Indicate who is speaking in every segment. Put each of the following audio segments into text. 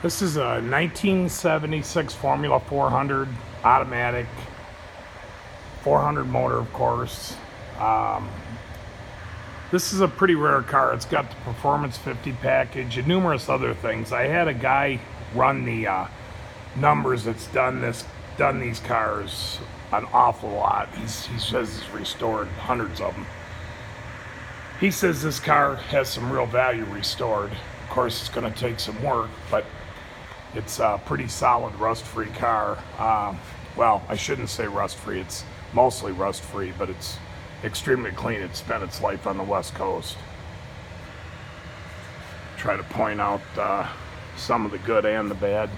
Speaker 1: This is a 1976 Formula 400 automatic, 400 motor, of course. Um, this is a pretty rare car. It's got the Performance 50 package and numerous other things. I had a guy run the numbers that's done these cars an awful lot. He says he's restored hundreds of them. He says this car has some real value restored. Of course, it's going to take some work, but it's a pretty solid rust-free car. Well, I shouldn't say rust-free. It's mostly rust-free, but it's extremely clean. It spent its life on the West Coast. Try to point out some of the good and the bad.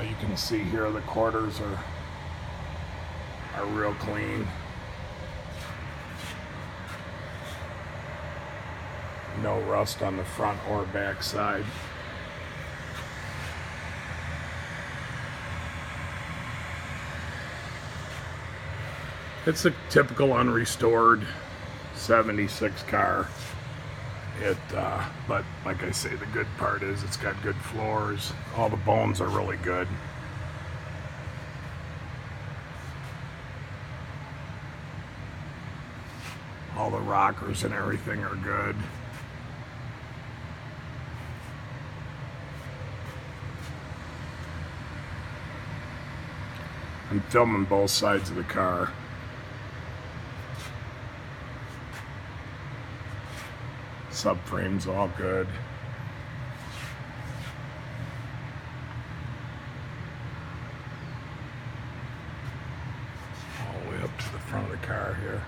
Speaker 1: You can see here the quarters are real clean. No rust on the front or back side. It's a typical unrestored 76 car. But like I say, the good part is it's got good floors. All the bones are really good. All the rockers and everything are good. I'm filming both sides of the car. Subframe's all good. All the way up to the front of the car here.